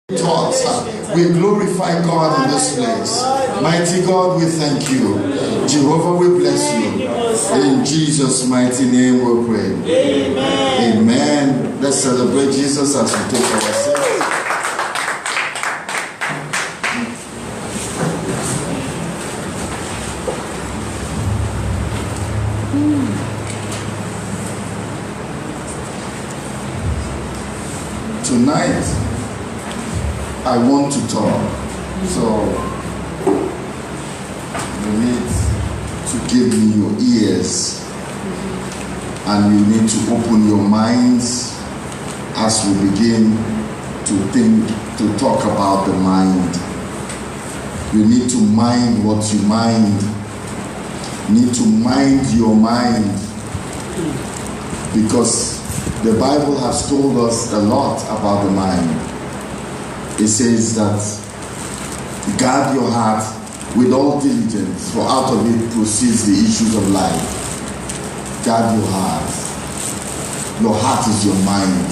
Thoughts. We glorify God in this place. Mighty God, we thank you. Jehovah, we bless you. In Jesus' mighty name we pray. Amen. Amen. Let's celebrate Jesus as we take our seats. Tonight, I want to talk, so you need to give me your ears and you need to open your minds as we begin to talk about the mind. You need to mind what you mind. You need to mind your mind, because the Bible has told us a lot about the mind. It says that guard your heart with all diligence, for out of it proceeds the issues of life. Guard your heart. Your heart is your mind.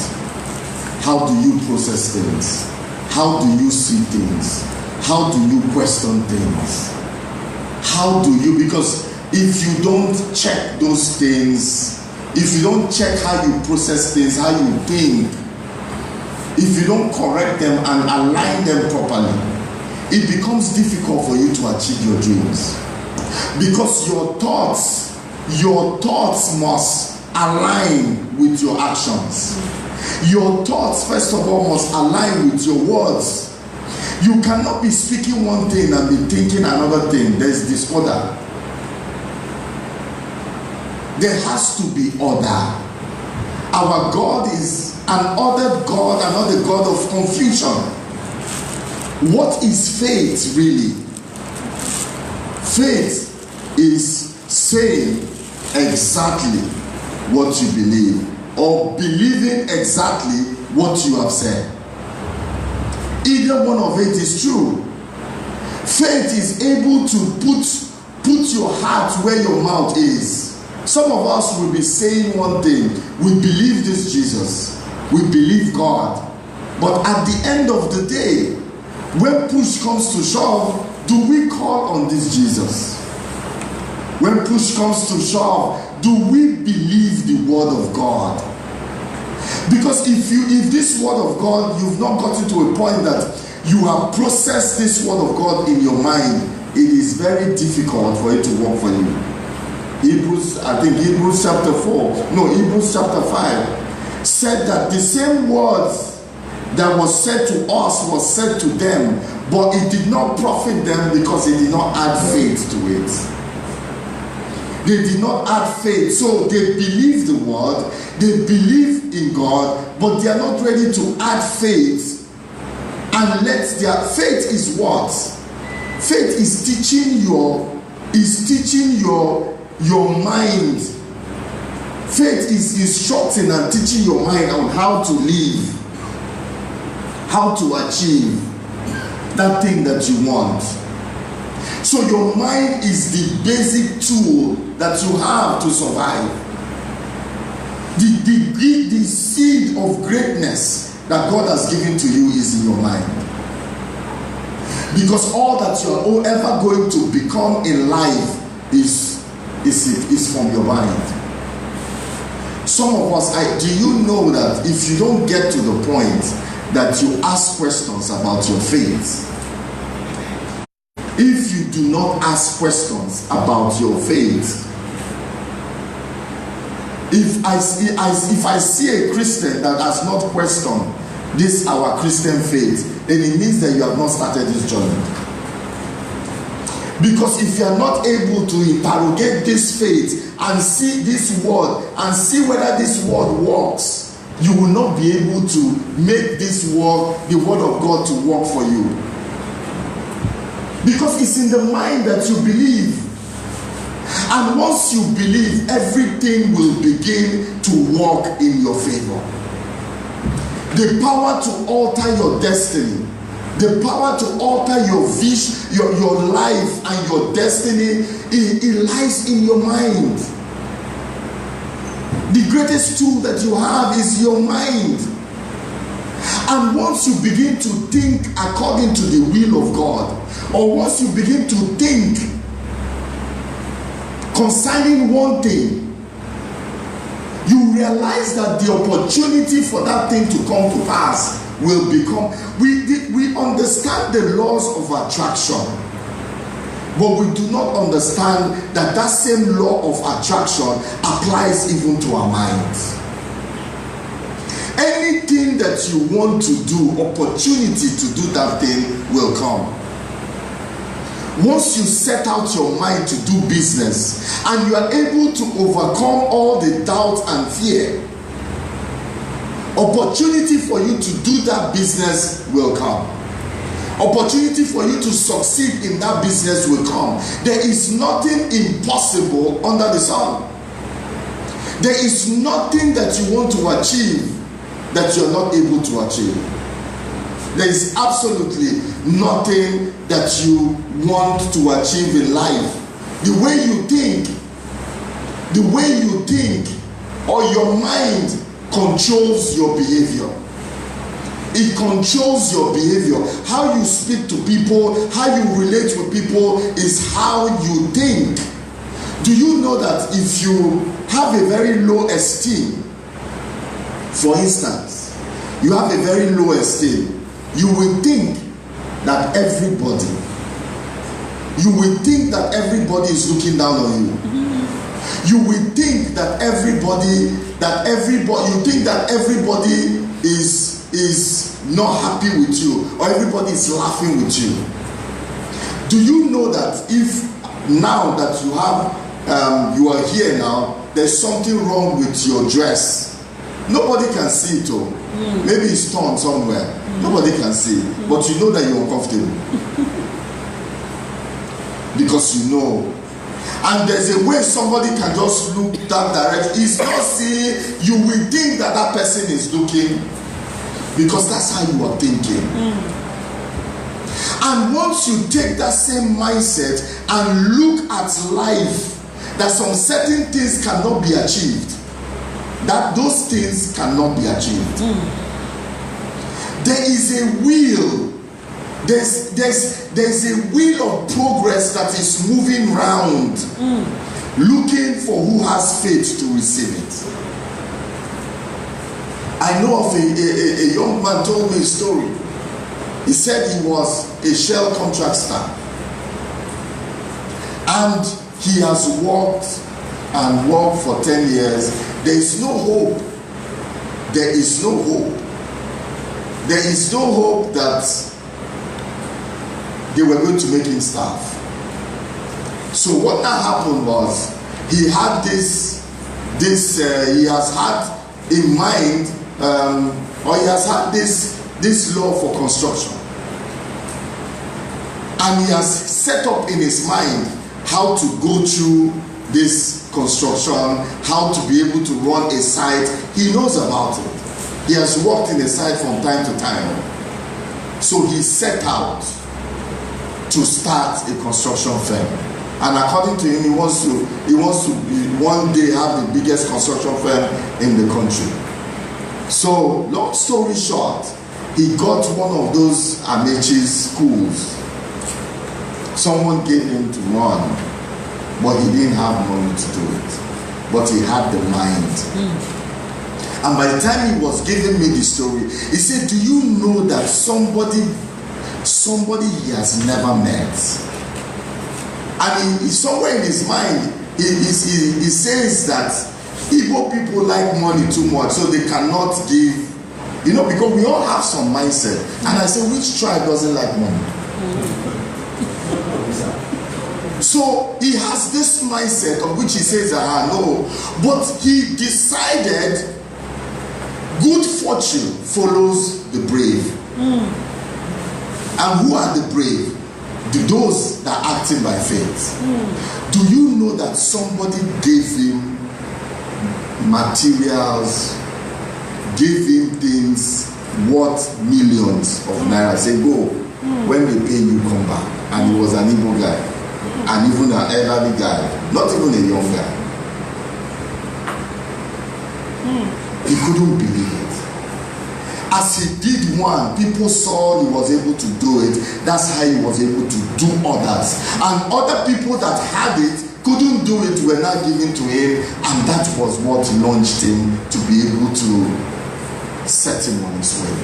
How do you process things? How do you see things? How do you question things? How do you, because if you don't check those things, if you don't check how you process things, how you think, if you don't correct them and align them properly, it becomes difficult for you to achieve your dreams. Because your thoughts must align with your actions. Your thoughts, first of all, must align with your words. You cannot be speaking one thing and be thinking another thing. There's disorder. There has to be order. Our God is an ordered God and not the God of confusion. What is faith really? Faith is saying exactly what you believe, or believing exactly what you have said. Either one of it is true. Faith is able to put your heart where your mouth is. Some of us will be saying one thing: we believe this Jesus, we believe God, but at the end of the day, when push comes to shove, do we call on this Jesus? When push comes to shove, do we believe the word of God? Because if this word of God, you've not gotten to a point that you have processed this word of God in your mind, it is very difficult for it to work for you. Hebrews chapter 5 said that the same words that was said to us was said to them, but it did not profit them because it did not add faith to it. They did not add faith, so they believe the word, they believe in God, but they are not ready to add faith. And their faith is what? Faith is teaching your mind. Faith is instructing and teaching your mind on how to live, how to achieve that thing that you want. So your mind is the basic tool that you have to survive. The seed of greatness that God has given to you is in your mind. Because all that you are ever going to become in life is from your mind. Some of us, do you know that if you don't get to the point that you ask questions about your faith, if you do not ask questions about your faith, if I see a Christian that has not questioned this our Christian faith, then it means that you have not started this journey. Because if you are not able to interrogate this faith and see this word and see whether this word works, you will not be able to make this word, the word of God, to work for you. Because it's in the mind that you believe. And once you believe, everything will begin to work in your favor. The power to alter your destiny, the power to alter your vision, your life and your destiny, it lies in your mind. The greatest tool that you have is your mind. And once you begin to think according to the will of God, or once you begin to think concerning one thing, you realize that the opportunity for that thing to come to pass will become. We understand the laws of attraction, but we do not understand that that same law of attraction applies even to our minds. Anything that you want to do, opportunity to do that thing will come. Once you set out your mind to do business and you are able to overcome all the doubt and fear, opportunity for you to do that business will come. Opportunity for you to succeed in that business will come. There is nothing impossible under the sun. There is nothing that you want to achieve that you are not able to achieve. There is absolutely nothing that you want to achieve in life. The way you think, or your mind controls your behavior. It controls your behavior. How you speak to people, how you relate with people is how you think. Do you know that if you have a very low esteem, for instance, you have a very low esteem, you will think that everybody is looking down on you. You will think that everybody is not happy with you, or everybody is laughing with you. Do you know that if now that you are here now, there's something wrong with your dress? Nobody can see it. Maybe it's torn somewhere. Nobody can see it, but you know that you're uncomfortable because you know. And there's a way somebody can just look that direction. It's not seeing. You will think that that person is looking because that's how you are thinking. And once you take that same mindset and look at life, that some certain things cannot be achieved, that those things cannot be achieved. There is a will. There's a wheel of progress that is moving round, looking for who has faith to receive it. I know of a young man told me a story. He said he was a Shell contractor, and he has worked and worked for 10 years. There is no hope. There is no hope. There is no hope that they were going to make him staff. So what that happened was, he had he has had in mind, or he has had this law for construction, and he has set up in his mind how to go through this construction, how to be able to run a site. He knows about it. He has worked in a site from time to time. So he set out to start a construction firm. And according to him, he wants to one day have the biggest construction firm in the country. So long story short, he got one of those Amechi schools. Someone gave him to run, but he didn't have money to do it. But he had the mind. And by the time he was giving me the story, he said, do you know that somebody he has never met? And he somewhere in his mind, he says that Igbo people like money too much, so they cannot give, because we all have some mindset. And I said, which tribe doesn't like money? So he has this mindset of which he says, no. But he decided good fortune follows the brave. And who are the brave? Those that are acting by faith. Do you know that somebody gave him materials, gave him things worth millions of naira? Say, go, when they pay you, come back. And he was an Igbo guy. And even an elderly guy, not even a young guy. He couldn't believe it. As he did one, people saw he was able to do it. That's how he was able to do others. And other people that had it, couldn't do it, were not given to him. And that was what launched him to be able to set him on his way.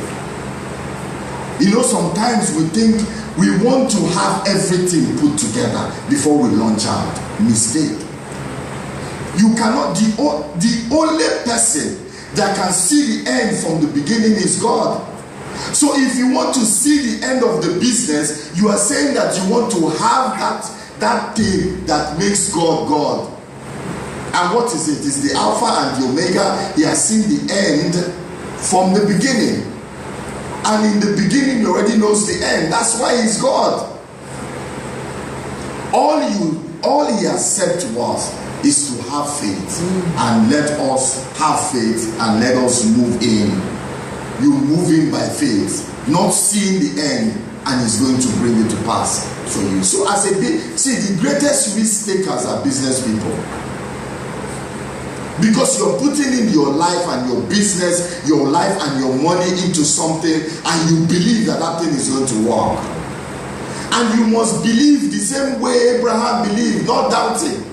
You know, sometimes we think we want to have everything put together before we launch out. Mistake. You cannot, the only person that can see the end from the beginning is God. So if you want to see the end of the business, you are saying that you want to have that thing that makes God God. And what is it? It's the Alpha and the Omega. He has seen the end from the beginning. And in the beginning, he already knows the end. That's why he's God. All he has said to us is to have faith. And let us have faith and let us move in. You move in by faith, not seeing the end, and he's going to bring it to pass for you. So as the greatest risk takers are business people. Because you're putting in your life and your business, your life and your money into something, and you believe that thing is going to work. And you must believe the same way Abraham believed, not doubting.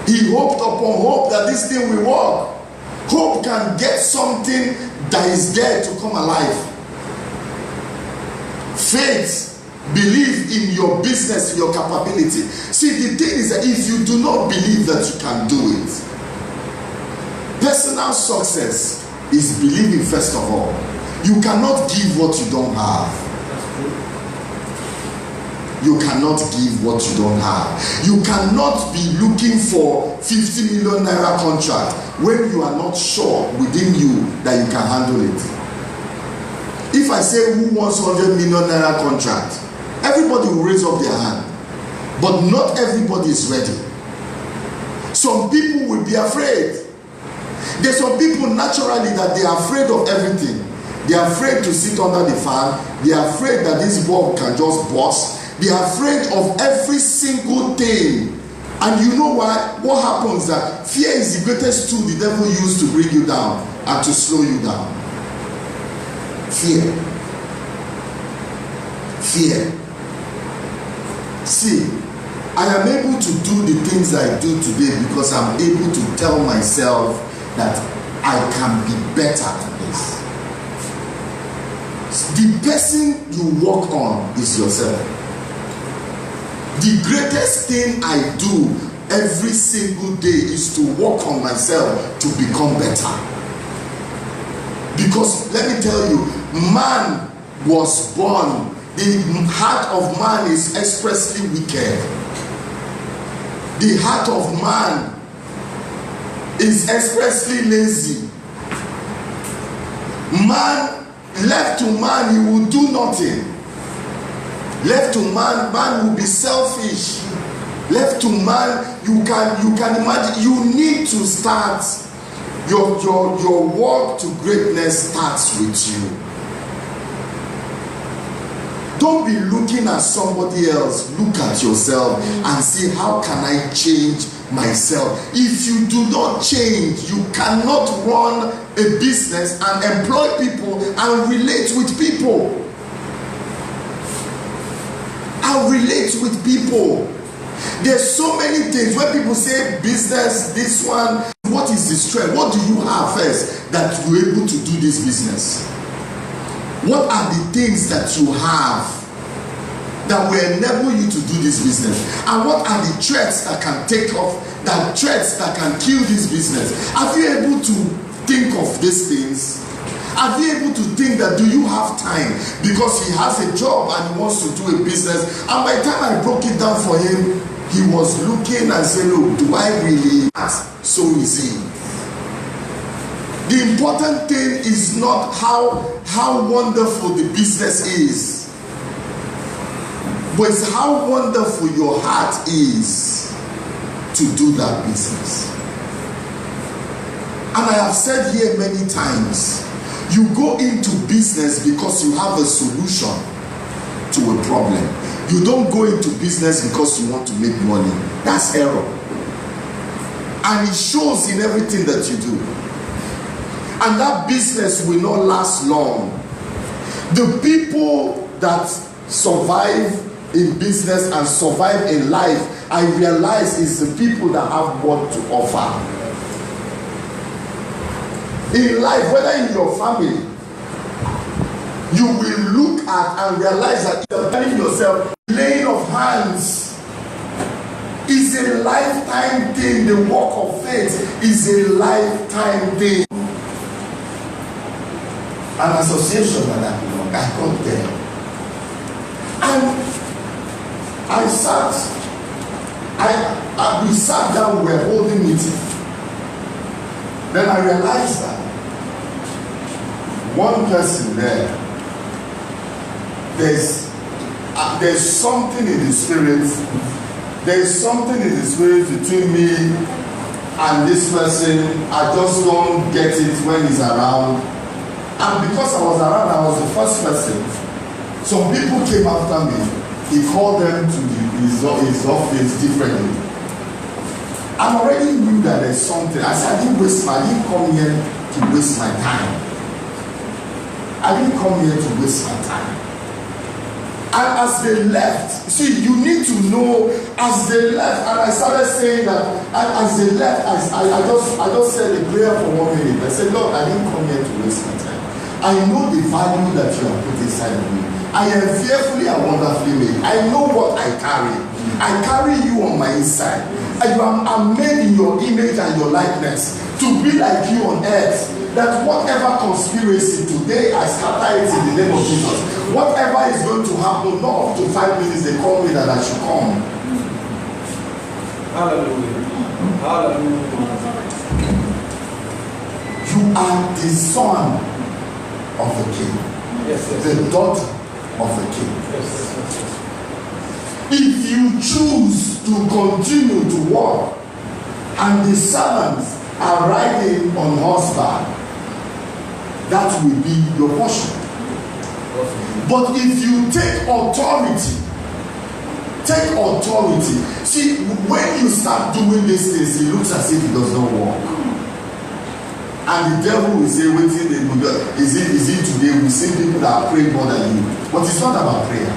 He hoped upon hope that this thing will work. Hope can get something that is dead to come alive. Faith, believe in your business, your capability. See, the thing is that if you do not believe that you can do it, personal success is believing first of all. You cannot give what you don't have. You cannot give what you don't have. You cannot be looking for 50 million naira contract when you are not sure within you that you can handle it. If I say who wants 100 million naira contract, everybody will raise up their hand. But not everybody is ready. Some people will be afraid. There's some people naturally that they are afraid of everything. They are afraid to sit under the fan. They are afraid that this bulb can just burst. They are afraid of every single thing. And you know why? What happens that fear is the greatest tool the devil used to bring you down and to slow you down. Fear. Fear. See, I am able to do the things I do today because I'm able to tell myself that I can be better than this. The person you work on is yourself. The greatest thing I do every single day is to work on myself to become better. Because let me tell you, man was born, the heart of man is expressly wicked. The heart of man is expressly lazy. Man, left to man, he will do nothing. Left to man, man will be selfish. Left to man, you can imagine, you need to start your walk to greatness starts with you. Don't be looking at somebody else. Look at yourself and see, how can I change myself? If you do not change, you cannot run a business and employ people and relate with people. And relate with people. There's so many things. When people say business, this one, what is the strength? What do you have first that you're able to do this business? What are the things that you have that will enable you to do this business? And what are the threats that can take off, that threats that can kill this business? Are you able to think of these things? Are you able to think that, do you have time? Because he has a job and he wants to do a business. And by the time I broke it down for him, he was looking and saying, look, do I really? So is he. The important thing is not how wonderful the business is, but it's how wonderful your heart is to do that business. And I have said here many times, you go into business because you have a solution to a problem. You don't go into business because you want to make money. That's error. And it shows in everything that you do. and that business will not last long. The people that survive in business and survive in life, I realize, is the people that have what to offer. In life, whether in your family, you will look at and realize that you're telling yourself, laying of hands is a lifetime thing. The walk of faith is a lifetime thing. An association that I belong, I got there. And we sat down, we were holding meeting. Then I realized that one person there, there's something in the spirit. There's something in the spirit between me and this person. I just don't get it when he's around. And because I was around, I was the first person. Some people came after me. He called them to his office differently. I already knew that there's something. I said, I didn't come here to waste my time. I didn't come here to waste my time. And as they left, see, you need to know, as they left, and I started saying that, as they left, I just said a prayer for 1 minute. I said, Lord, I didn't come here to waste my time. I know the value that you have put inside of me. I am fearfully and wonderfully made. I know what I carry. I carry you on my inside. I'm made in your image and your likeness to be like you on earth. That whatever conspiracy today, I scatter it in the name of Jesus. Whatever is going to happen, not up to 5 minutes, they call me that I should come. Hallelujah. Hallelujah. You are the son of the king. Yes, yes. The daughter of the king. Yes, yes, yes. If you choose to continue to walk and the servants are riding on horseback, that will be your portion. But if you take authority, see, when you start doing these things, it looks as if it does not work. And the devil will say, waiting, is it today? We see people that pray more than you. But it's not about prayer.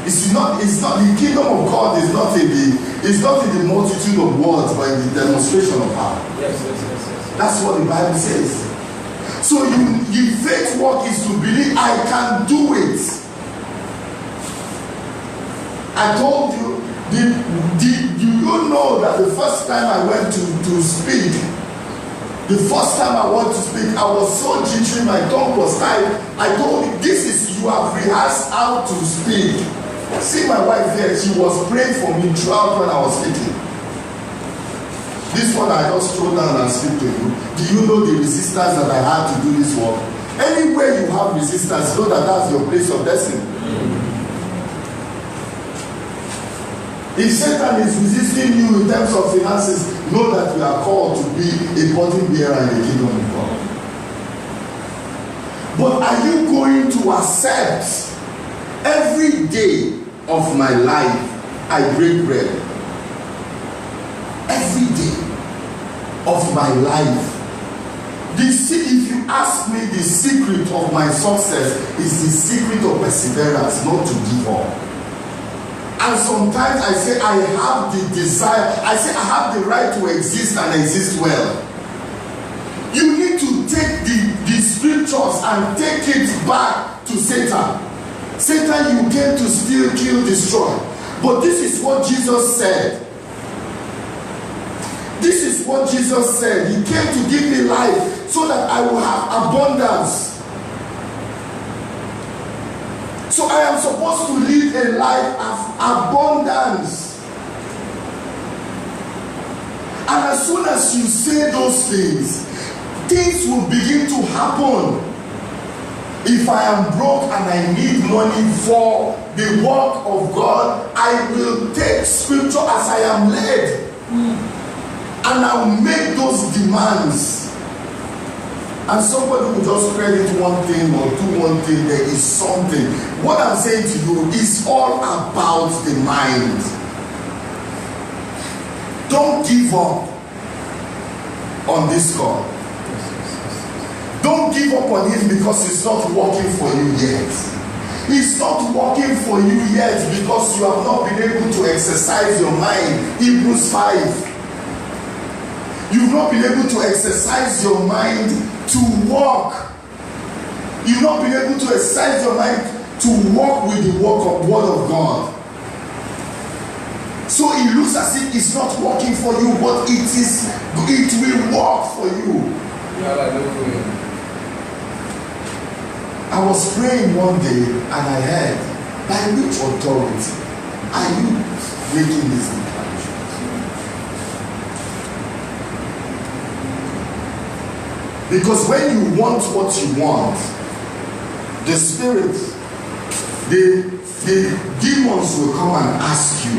It's not the kingdom of God is not in the multitude of words, but in the demonstration of power. Yes. That's what the Bible says. So your faith work is to believe I can do it. I told you, do you know that the first time I went to speak, the first time I went to speak, I was so jittery, my tongue was tight. I told you, you have rehearsed how to speak. See my wife here, she was praying for me throughout when I was speaking. This one I just throw down and speak to you. Do you know the resistance that I had to do this work? Anywhere you have resistance, know that that's your place of destiny. If Satan is resisting you in terms of finances, know that you are called to be a burden bearer in the kingdom of God. But are you going to accept every day of my life I break bread? Every day of my life. If you ask me, the secret of my success is the secret of perseverance, not to give up. And sometimes I say I have the desire, I say I have the right to exist and exist well. You need to take the scriptures and take it back to Satan. Satan, you came to steal, kill, destroy. But this is what Jesus said. This is what Jesus said. He came to give me life so that I will have abundance. So I am supposed to live a life of abundance. And as soon as you say those things, things will begin to happen. If I am broke and I need money for the work of God, I will take scripture as I am led. And I will make those demands. And somebody will just credit one thing or do one thing. There is something. What I'm saying to you is all about the mind. Don't give up on this God. Don't give up on him because it's not working for you yet. It's not working for you yet because you have not been able to exercise your mind. Hebrews 5. You've not been able to exercise your mind to walk. You've not been able to exercise your mind to walk with the word of God. So it looks as if it's not working for you, but it will work for you. I was praying one day and I heard, by which authority are you making this declaration? Because when you want what you want, the spirit, the demons will come and ask you,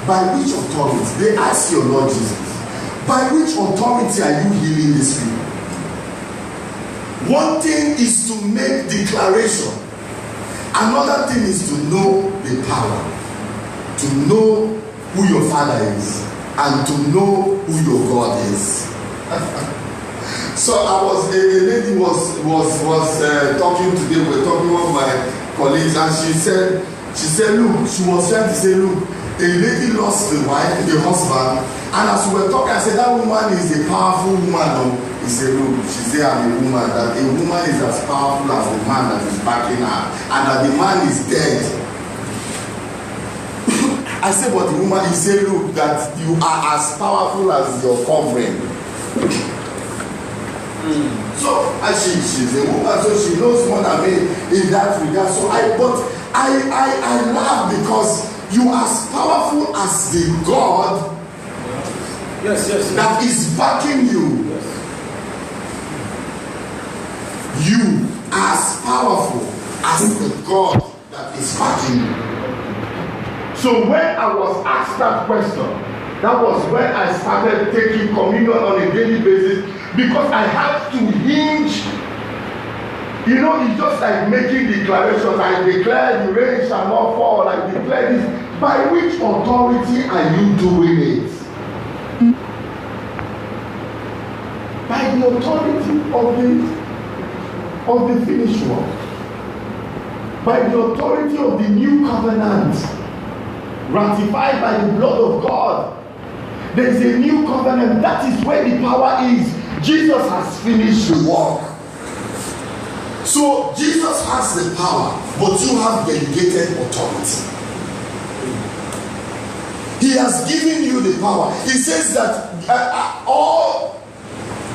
by which authority? They ask your Lord Jesus, by which authority are you healing these people? One thing is to make declaration. Another thing is to know the power. To know who your Father is and to know who your God is. So a lady was talking today. We were talking with my colleagues, and she said, look, she was trying to say, look, a lady lost the wife, the husband, and as we were talking, I said, that woman is a powerful woman. He said, look, she said, I'm a woman, that a woman is as powerful as the man that is backing her, and that the man is dead. I said, but the woman, he said, look, that you are as powerful as your covering. So, and she's a woman, so she knows more than me in that regard. So I laugh because you are as powerful as the God yes. that is backing you. Yes. You are as powerful as the God that is backing you. So when I was asked that question, that was when I started taking communion on a daily basis, because I had to hinge. You know, it's just like making declarations. I declare the rain shall not fall. I declare this. By which authority are you doing it? By the authority of the finished work. By the authority of the new covenant, ratified by the blood of God. There is a new covenant. That is where the power is. Jesus has finished the work. So Jesus has the power, but you have delegated authority. He has given you the power. He says that all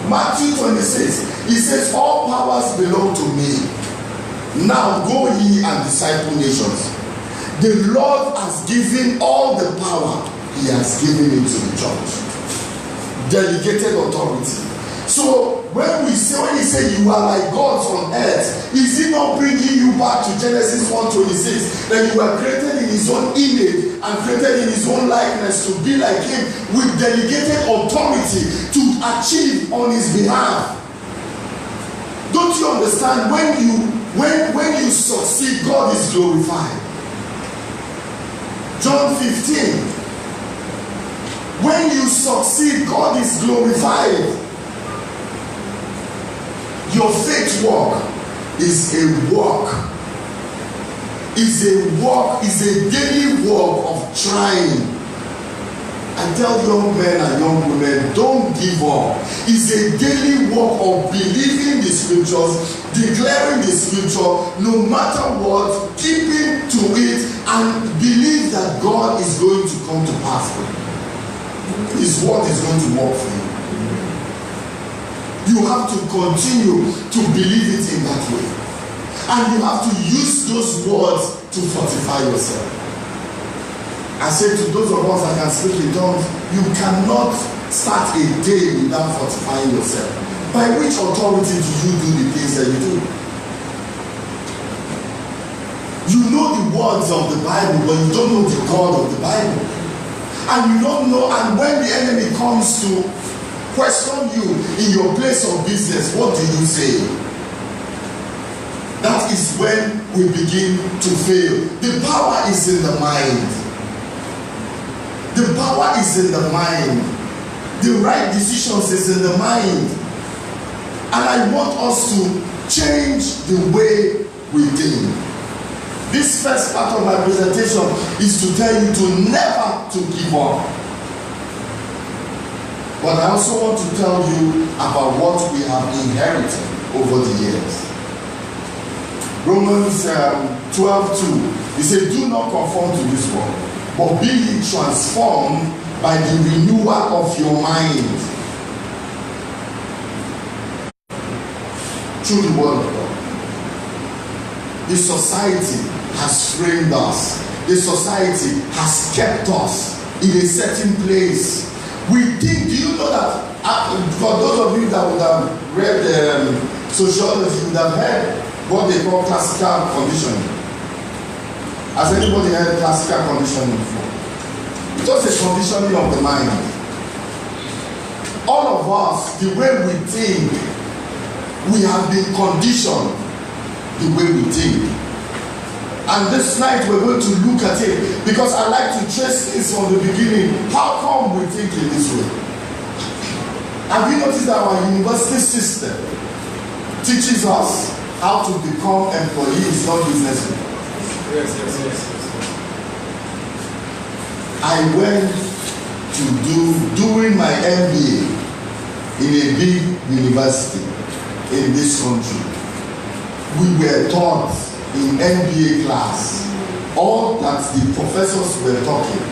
Matthew 26, he says all powers belong to me. Now go ye and disciple nations. The Lord has given all the power. He has given it to the church. Delegated authority. So when he say you are like gods on earth, is he not bringing you back to Genesis 1:26, that you were created in his own image and created in his own likeness to be like him, with delegated authority to achieve on his behalf? Don't you understand? When you succeed, God is glorified. John 15. When you succeed, God is glorified. Your faith walk is a walk. Is a daily walk of trying. I tell young men and young women, don't give up. It's a daily walk of believing the scriptures, declaring the scripture, no matter what, keeping to it, and believe that God is going to come to pass for you. His word is going to work for you. You have to continue to believe it in that way. And you have to use those words to fortify yourself. I say to those of us that can speak in tongues, you cannot start a day without fortifying yourself. By which authority do you do the things that you do? You know the words of the Bible, but you don't know the God of the Bible. And you don't know, and when the enemy comes to question you in your place of business, what do you say? That is when we begin to fail. The power is in the mind. The power is in the mind. The right decisions is in the mind. And I want us to change the way we think. This first part of my presentation is to tell you to never to give up. But I also want to tell you about what we have inherited over the years. Romans 12:2, he said, do not conform to this world, but be ye transformed by the renewal of your mind. Through the word of God. The society has framed us. The society has kept us in a certain place. We think, do you know that, for those of you that would have read sociology, you would have heard what they call classical conditioning. Has anybody heard classical conditioning before? It's just a conditioning of the mind. All of us, the way we think, we have been conditioned the way we think. And this night we're going to look at it because I like to trace this from the beginning. How come we think in this way? Have you noticed that our university system teaches us how to become employees, not businessmen? Yes. I went to doing my MBA in a big university in this country. We were taught in MBA class, all that the professors were talking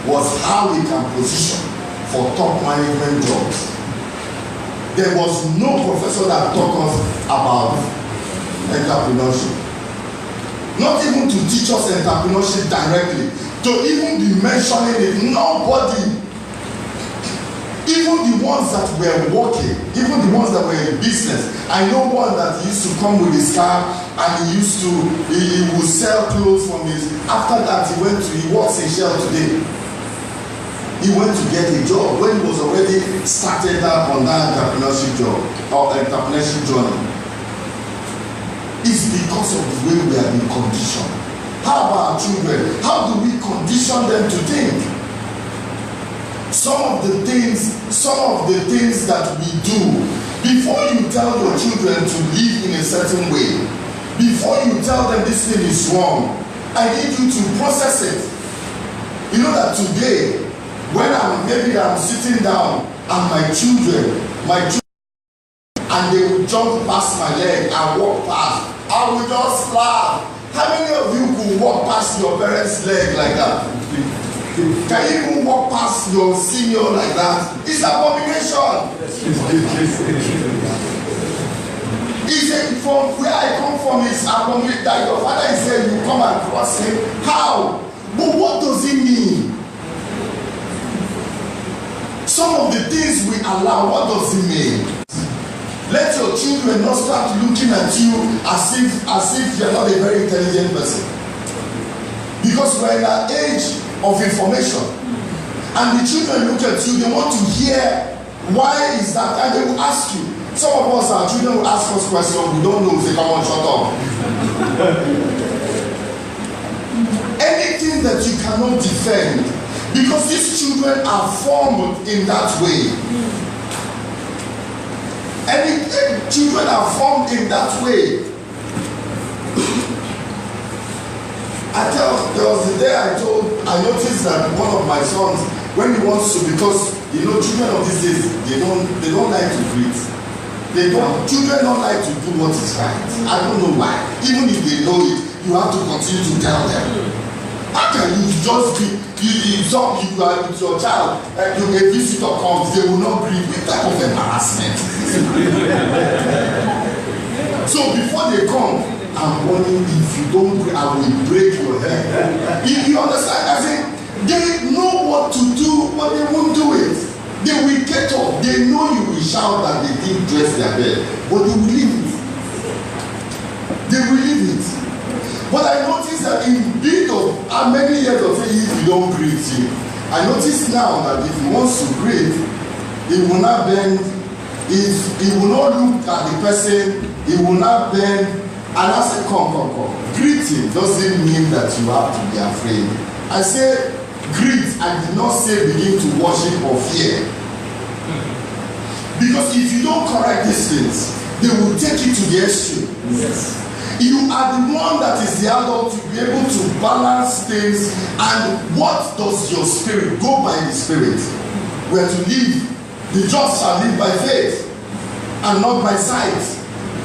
was how we can position for top management jobs. There was no professor that taught us about entrepreneurship. Not even to teach us entrepreneurship directly, to even be mentioning it. Nobody. Even the ones that were working, even the ones that were in business. I know one that used to come with his car and he would sell clothes from his. After that, he works in Shell today. He went to get a job when he was already started out on that entrepreneurship job or entrepreneurship journey. It's because of the way we have been conditioned. How about our children? How do we condition them to think? Some of the things that we do, before you tell your children to live in a certain way, before you tell them this thing is wrong, I need you to process it. You know that today, when I'm sitting down and my children, and they will jump past my leg and walk past, I will just laugh. How many of you could walk past your parents' leg like that? Can you even walk past your senior like that? It's abomination. From where I come from, it's abomination that your father is saying you come and cross him. How? But what does it mean? Some of the things we allow, what does it mean? Let your children not start looking at you as if you're not a very intelligent person. Because we're in an age of information. And the children look at you, they want to hear why is that, and they will ask you. Some of us, our children will ask us questions, we don't know, say, come on, shut up. Anything that you cannot defend, because these children are formed in that way. Children are formed in that way. There was a day I noticed that one of my sons, when he wants to, because children of these days, they don't like to greet. Children don't like to do what is right. I don't know why. Even if they know it, you have to continue to tell them. How can you just be, you are with your child, a visitor comes, they will not greet. What type of embarrassment? So before they come, I'm warning, if you don't greet, I will break your head. You understand? I say, they know what to do, but they won't do it. They will get up. They know you will shout that they didn't dress their bed, but they will leave it. They will leave it. But I noticed that in bit of how many years of saying if you don't greet him, I notice now that if he wants to greet, he will not bend. If he will not look at the person, he will not bend. And I say, come. Greeting doesn't mean that you have to be afraid. I say, greet. I did not say begin to worship or fear. Because if you don't correct these things, they will take it to the extreme. Yes. You are the one that is the adult to be able to balance things. And what does your spirit? Go by the spirit. We are to live. The just shall live by faith and not by sight.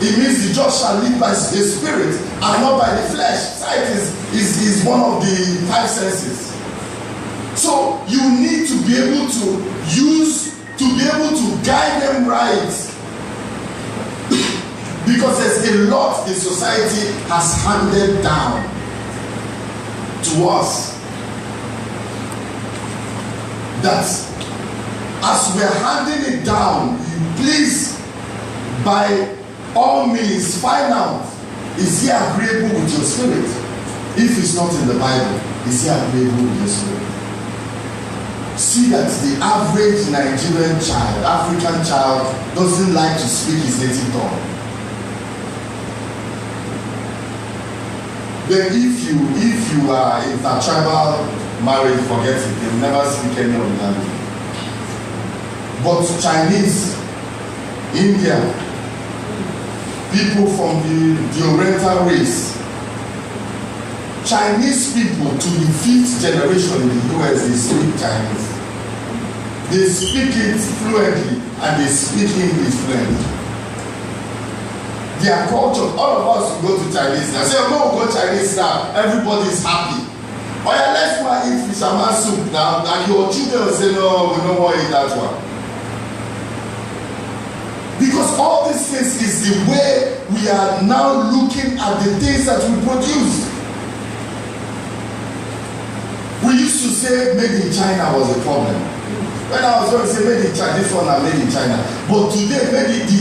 It means the just shall live by the spirit and not by the flesh. Sight is one of the 5 senses. So you need to be able to guide them right. Because there's a lot the society has handed down to us. That as we're handing it down, please, by all means, find out, is he agreeable with your spirit? If it's not in the Bible, is he agreeable with your spirit? See that the average Nigerian child, African child, doesn't like to speak his native tongue. Then if you are intertribal marriage, forget it. They will never speak any of the language. But Chinese, India, people from the Oriental race, Chinese people to the 5th generation in the US, they speak Chinese. They speak it fluently and they speak English fluently. Their culture, all of us will go to Chinese now. Say, we'll go Chinese now. Everybody is happy. Oh yeah, let's go and eat fisherman soup now. And your children will say, no, we don't want to eat that one. Because all these things is the way we are now looking at the things that we produce. We used to say made in China was a problem. When I was going to say made in China, this one are made in China. But today,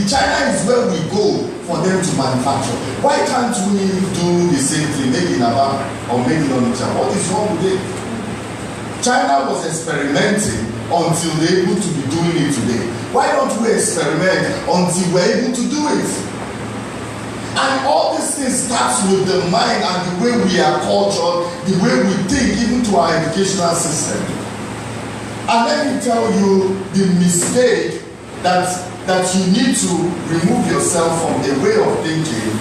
China is where we go for them to manufacture. Why can't we do the same thing, made in Aba or made in Onitsha? What is wrong with it? China was experimenting until they're able to be doing it today. Why don't we experiment until we're able to do it? And all these things starts with the mind and the way we are cultured, the way we think, even to our educational system. And let me tell you the mistake that you need to remove yourself from a way of thinking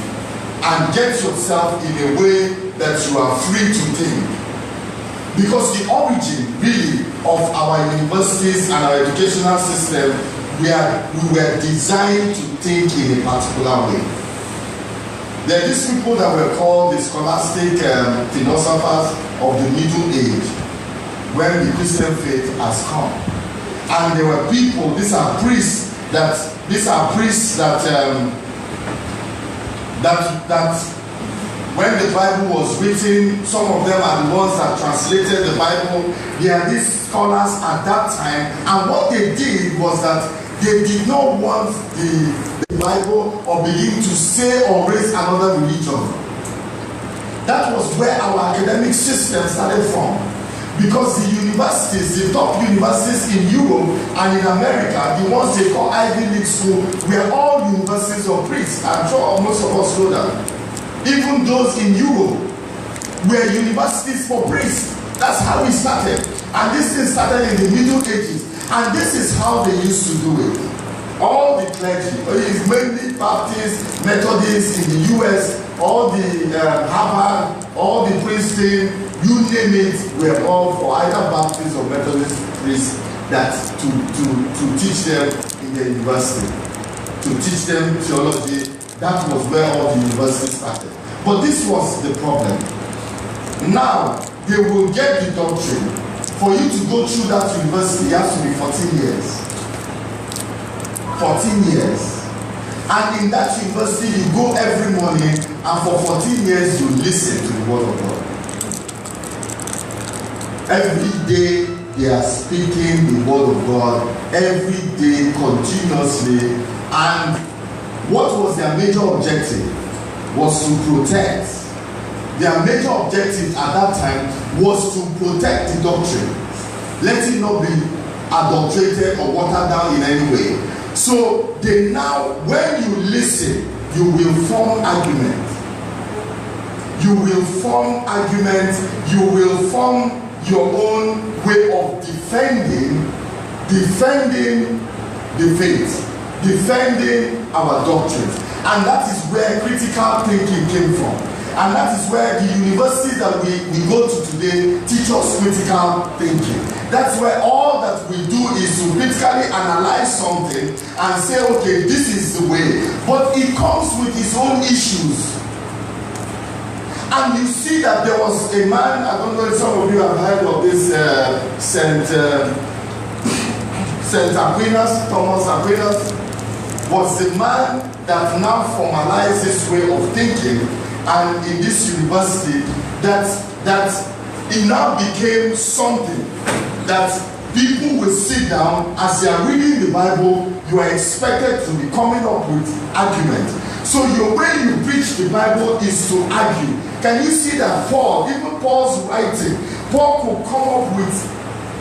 and get yourself in a way that you are free to think. Because the origin really of our universities and our educational system, we were designed to think in a particular way. There are these people that were called the scholastic philosophers of the Middle Age, when the Christian faith has come. And there were people, these are priests that when the Bible was written, some of them are the ones that translated the Bible. There are these scholars at that time, and what they did was that they did not want the Bible or begin to say or raise another religion. That was where our academic system started from. Because the universities, the top universities in Europe and in America, the ones they call Ivy League school, were all universities of priests. I'm sure most of us know that. Even those in Europe were universities for priests. That's how we started. And this thing started in the Middle Ages. And this is how they used to do it. All the clergy, it's mainly Baptists, Methodists in the US, all the Harvard, all the Princeton, you name it, we're all for either Baptist or Methodist priests that to teach them in the university, to teach them theology. That was where all the universities started. But this was the problem. Now, they will get the doctrine. For you to go through that university, it has to be 14 years. 14 years. And in that university, you go every morning, and for 14 years, you listen to the word of God. Every day, they are speaking the word of God. Every day, continuously. And what was their major objective? Was to protect. Their major objective at that time was to protect the doctrine. Let it not be adulterated or watered down in any way. So they now, when you listen, you will form argument. You will form argument. You will form your own way of defending the faith, defending our doctrines. And that is where critical thinking came from. And that is where the universities that we go to today teach us critical thinking. That's where all that we do is to critically analyze something and say, okay, this is the way. But it comes with its own issues. And you see that there was a man, I don't know if some of you have heard of this St. Aquinas, Thomas Aquinas, was the man that now formalized this way of thinking, and in this university, that it now became something that people will sit down as they are reading the Bible. You are expected to be coming up with argument. So your way you preach the Bible is to argue. Can you see that Paul, even Paul's writing, Paul could come up with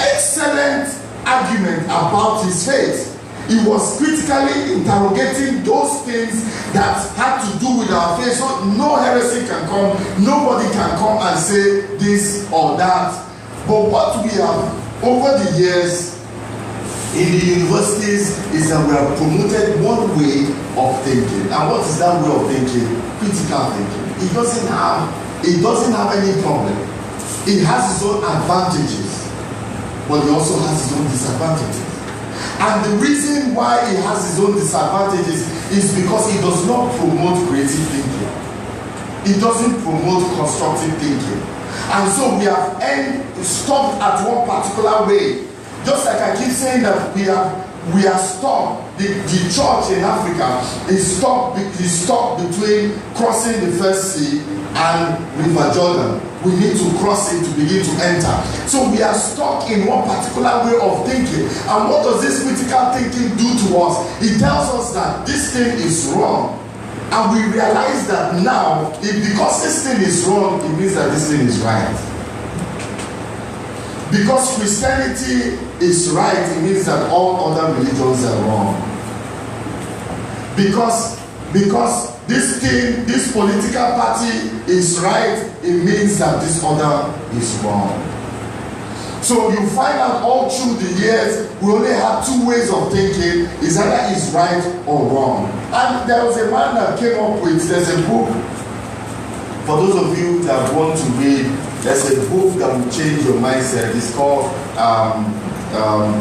excellent argument about his faith. He was critically interrogating those things that had to do with our faith. So no heresy can come, nobody can come and say this or that. But what we have over the years in the universities is that we have promoted one way of thinking. And what is that way of thinking? Critical thinking. It doesn't have any problem. It has its own advantages, but it also has its own disadvantages. And the reason why it has its own disadvantages is because it does not promote creative thinking. It doesn't promote constructive thinking. And so we have stopped at one particular way. Just like I keep saying that we are stopped. The church in Africa is stopped between crossing the First Sea and River Jordan. We need to cross it to begin to enter. So we are stuck in one particular way of thinking. And what does this critical thinking do to us? It tells us that this thing is wrong. And we realize that now, because this thing is wrong, it means that this thing is right. Because Christianity is right, it means that all other religions are wrong. Because this political party is right, it means that this other is wrong. So you find out all through the years, we only have two ways of thinking, is either is right or wrong. And there was a man that came up with, there's a book, for those of you that want to read, there's a book that will change your mindset. It's called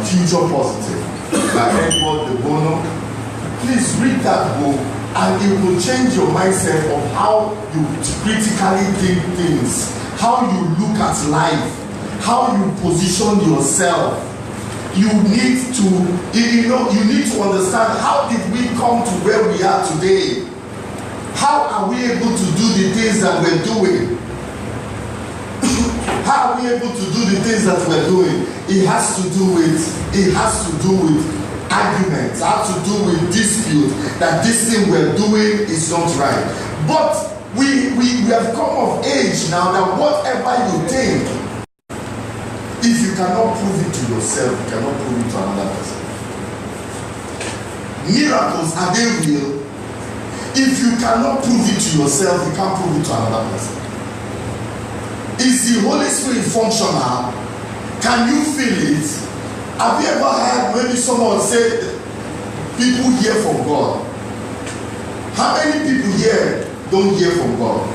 Future Positive by Edward de Bono. Please read that book, and it will change your mindset of how you critically think things, how you look at life, how you position yourself. You need to understand, how did we come to where we are today? How are we able to do the things that we're doing? How are we able to do the things that we're doing? It has to do with arguments, it has to do with dispute, that this thing we're doing is not right. But we have come of age now that whatever you think, if you cannot prove it to yourself, you cannot prove it to another person. Miracles, are they real? If you cannot prove it to yourself, you can't prove it to another person. Is the Holy Spirit functional? Can you feel it? Have you ever heard maybe someone say, people hear from God? How many people here don't hear from God?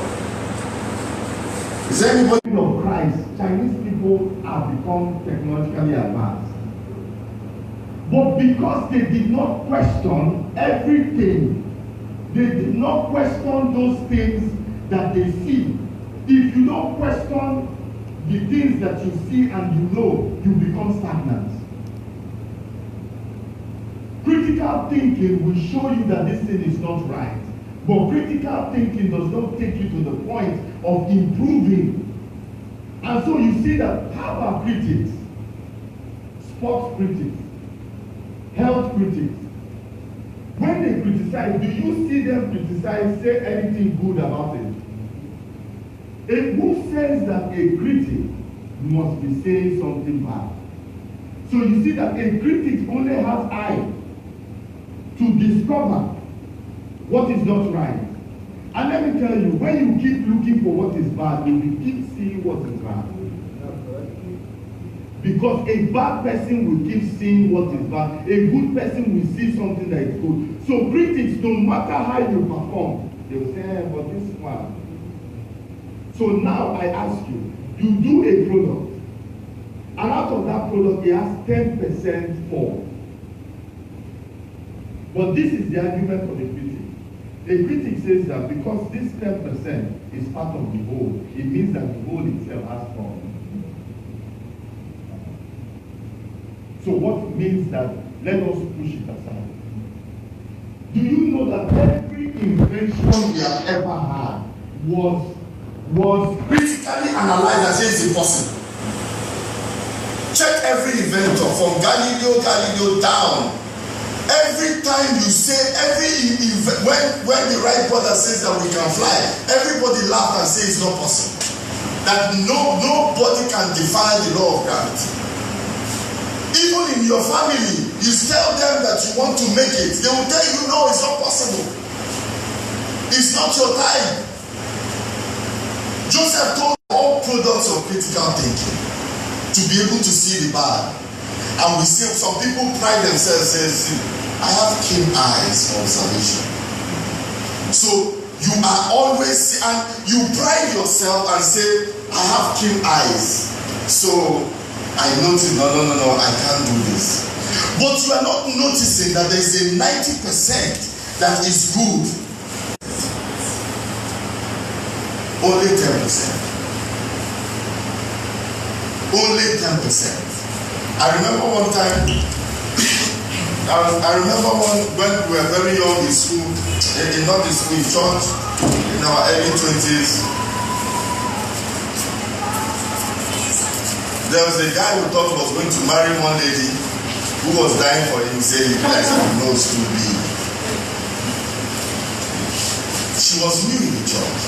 Is there anybody of Christ? Chinese people have become technologically advanced. But because they did not question everything, they did not question those things that they see. If you don't question the things that you see and you know, you become stagnant. Critical thinking will show you that this thing is not right. But critical thinking does not take you to the point of improving. And so you see that, how about critics? Sports critics, health critics. When they criticize, do you see them criticize, say anything good about it? Who says that a critic must be saying something bad? So you see that a critic only has eye to discover what is not right. And let me tell you, when you keep looking for what is bad, you will keep seeing what is bad. Because a bad person will keep seeing what is bad. A good person will see something that is good. So critics, no matter how you perform, they will say, but this one. So now I ask you, you do a product, and out of that product, it has 10% fault. But this is the argument of the critic. The critic says that because this 10% is part of the whole, it means that the whole itself has fault. So what means that let us push it aside? Do you know that every invention we have ever had was critically analyzed and said it's impossible? Check every inventor from Galileo down. Every time you say, when the Wright brother says that we can fly, everybody laugh and say it's not possible. That nobody can defy the law of gravity. Even in your family, you tell them that you want to make it, they will tell you no, it's not possible. It's not your time. Joseph told all products of critical thinking to be able to see the bad. And we see some people pride themselves, say, I have keen eyes for observation. So you are always, and you pride yourself and say, I have keen eyes. So I notice, no, I can't do this. But you are not noticing that there is a 90% that is good. Only 10%. Only 10%. I remember one time, when we were very young in school, not in school, in church, in our early 20s. There was a guy who thought he was going to marry one lady who was dying for him, saying he likes her nose too big. She was new in the church.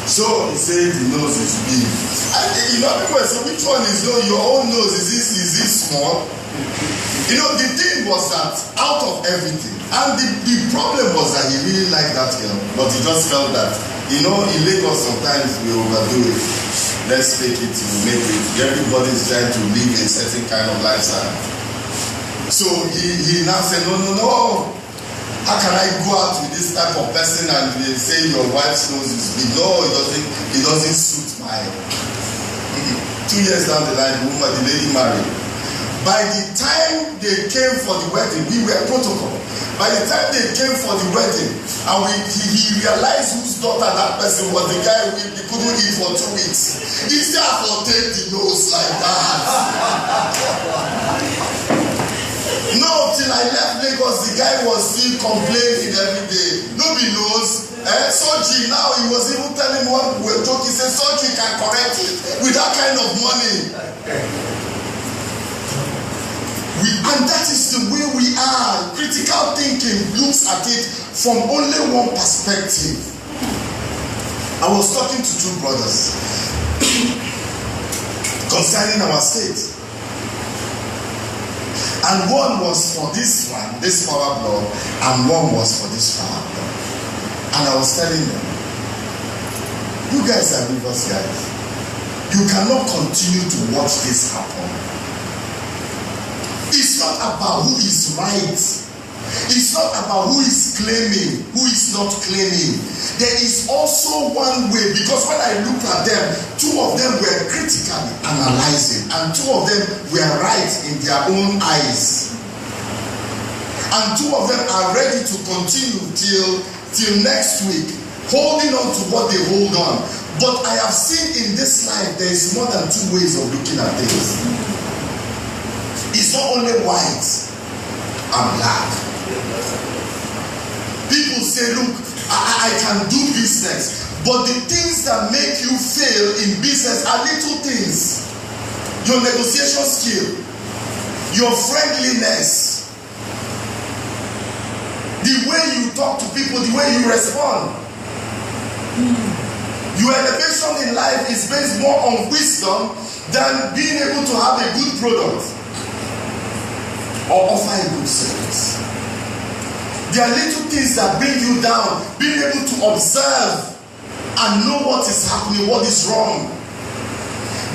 So he said the nose is big. And people say, which one is your own nose? Is this small? The thing was that out of everything, and the problem was that he really liked that girl, but he just felt that, in Lagos sometimes we overdo it. Let's take it to make it. Everybody is trying to live a certain kind of lifestyle. So he now said, no. How can I go out with this type of person and they say your wife's nose is big? No, it doesn't suit my. 2 years down the line, the lady married. By the time they came for the wedding, we were protocol. By the time they came for the wedding, and he realized whose daughter that person was, the guy he couldn't eat for 2 weeks. He said, I will take the nose like that. No, till I left Lagos, the guy was still complaining every day. Nobody knows. Surgery, now he was even telling one we were joking, he said surgery can correct it with that kind of money. And that is the way we are. Critical thinking looks at it from only one perspective. I was talking to two brothers concerning our state. And one was for this power block, and one was for this power block. And I was telling them, you guys are Rivers guys. You cannot continue to watch this happen. It's not about who is right. It's not about who is claiming, who is not claiming. There is also one way, because when I looked at them, two of them were critically analyzing, and two of them were right in their own eyes. And two of them are ready to continue till next week, holding on to what they hold on. But I have seen in this life, there is more than two ways of looking at things. It's not only white and black. People say, look, I can do business, but the things that make you fail in business are little things. Your negotiation skill, your friendliness, the way you talk to people, the way you respond. Your elevation in life is based more on wisdom than being able to have a good product or offer a good service. There are little things that bring you down. Being able to observe and know what is happening, what is wrong.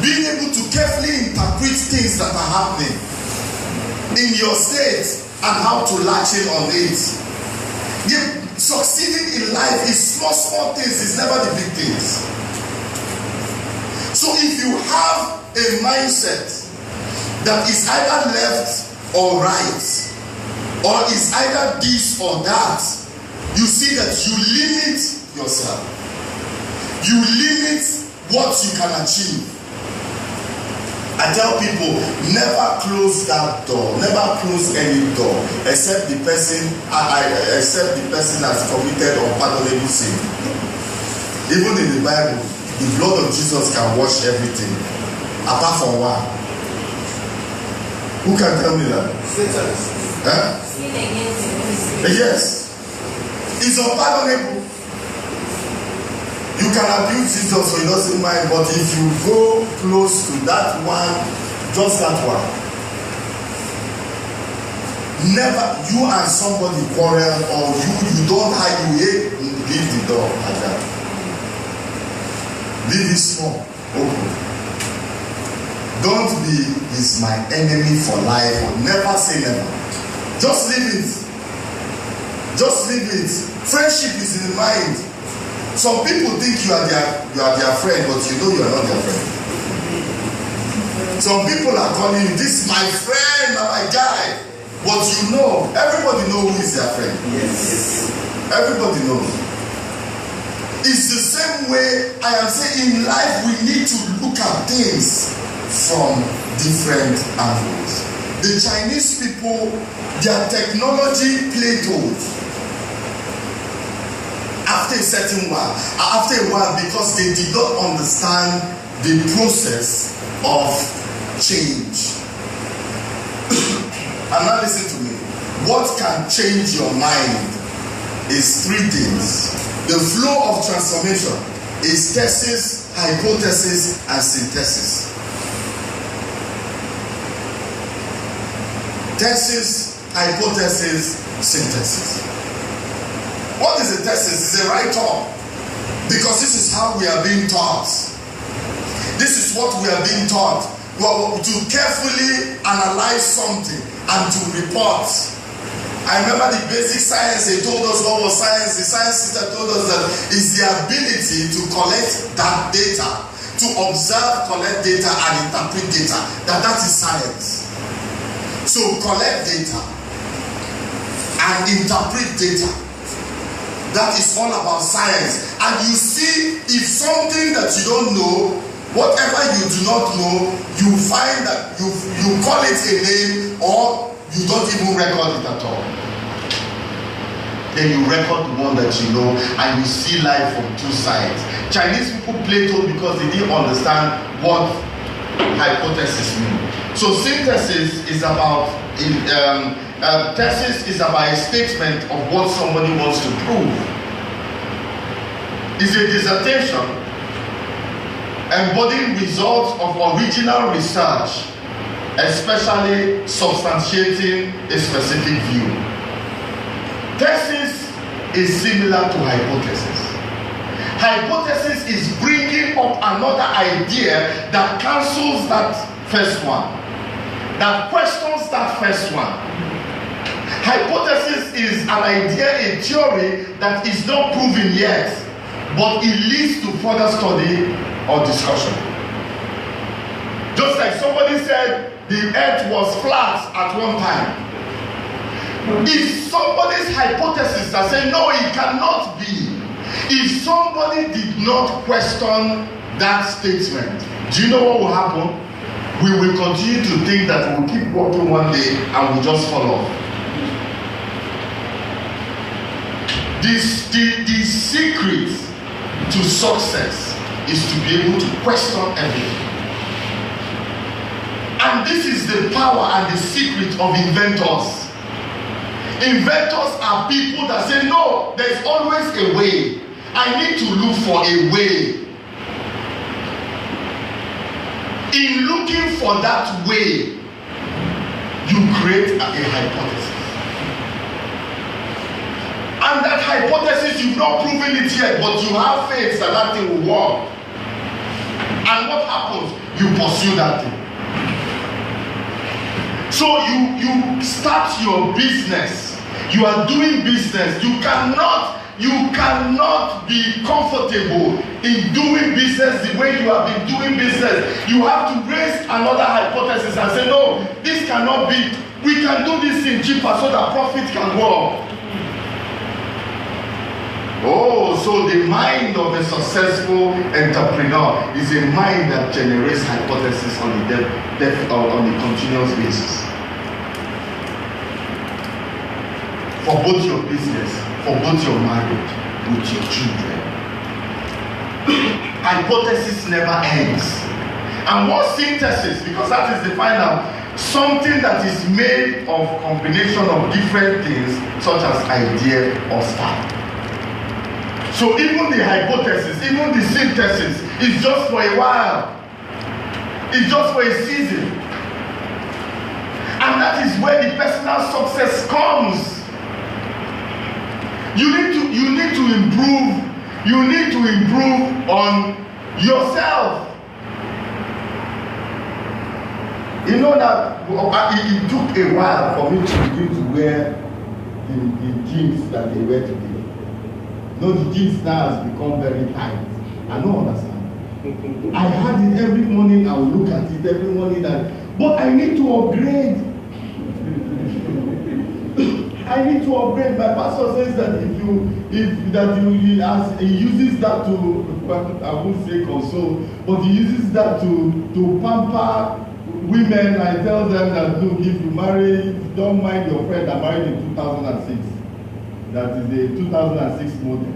being able to carefully interpret things that are happening in your state and how to latch in on it. Succeeding in life is small things, it's never the big things. So if you have a mindset that is either left or right, or is either this or that, you see that you limit yourself. You limit what you can achieve. I tell people, never close that door. Never close any door except the person has committed unpardonable sin. Even in the Bible, the blood of Jesus can wash everything, apart from one. Who can tell me that? Satan. Huh? Yes. It's unpardonable. You can abuse Jesus so he doesn't mind, but if you go close to that one, just that one, never, you and somebody quarrel, or you don't hide, leave the door like that. Leave it small, open. Don't be, he's my enemy for life, or never say never. Just leave it. Just leave it. Friendship is in the mind. Some people think you are their friend, but you know you are not their friend. Some people are calling you, this is my friend, my guy. But you know, everybody knows who is their friend. Yes. Everybody knows. It's the same way I am saying in life we need to look at things from different angles. The Chinese people, their technology played out. After a while, because they did not understand the process of change. And now listen to me. What can change your mind is three things. The flow of transformation is thesis, hypothesis, and synthesis. Thesis, hypothesis, synthesis. What is a thesis? It's a write-up. Because this is how we are being taught. This is what we are being taught. Well, to carefully analyze something and to report. I remember the basic science, they told us what was science. The science teacher told us that it's the ability to collect that data, to observe, collect data, and interpret data. That is science. So collect data and interpret data. That is all about science. And you see, if something that you don't know, whatever you do not know, you find that you call it a name, or you don't even record it at all. Then you record the one that you know, and you see life from two sides. Chinese people play Plato because they didn't understand what hypothesis means. So synthesis is about thesis is about a statement of what somebody wants to prove. It's a dissertation embodying results of original research, especially substantiating a specific view. Thesis is similar to hypothesis. Hypothesis is bringing up another idea that cancels that first one, that questions that first one. Hypothesis is an idea, a theory that is not proven yet, but it leads to further study or discussion. Just like somebody said the earth was flat at one time. If somebody's hypothesis that say no, it cannot be, if somebody did not question that statement, do you know what will happen? We will continue to think that we'll keep walking one day and we'll just fall off. The secret to success is to be able to question everything. And this is the power and the secret of inventors. Inventors are people that say, no, there's always a way. I need to look for a way. In looking for that way, you create a hypothesis. And that hypothesis, you've not proven it yet, but you have faith that that thing will work. And what happens? you pursue that thing. So you start your business. You are doing business. You cannot be comfortable in doing business the way you have been doing business. You have to raise another hypothesis and say, no, this cannot be. We can do this thing cheaper so that profit can go up. Oh, so the mind of a successful entrepreneur is a mind that generates hypotheses on the continuous basis. For both your business, for both your marriage, with your children. Hypothesis never ends. And what synthesis? Because that is the final. Something that is made of combination of different things, such as idea or style. So even the hypothesis, even the synthesis is just for a while. It's just for a season. And that is where the personal success comes. You need to improve. You need to improve on yourself. You know that it took a while for me to begin to wear the jeans that they wear today. No, the jeans now has become very tight. I don't understand. I had it every morning. I would look at it every morning. But I need to upgrade. I need to upgrade. My pastor says that he uses that to, I won't say console, but he uses that to pamper women. I tell them that, look, if you marry, don't mind your friend that married in 2006. That is a 2006 model.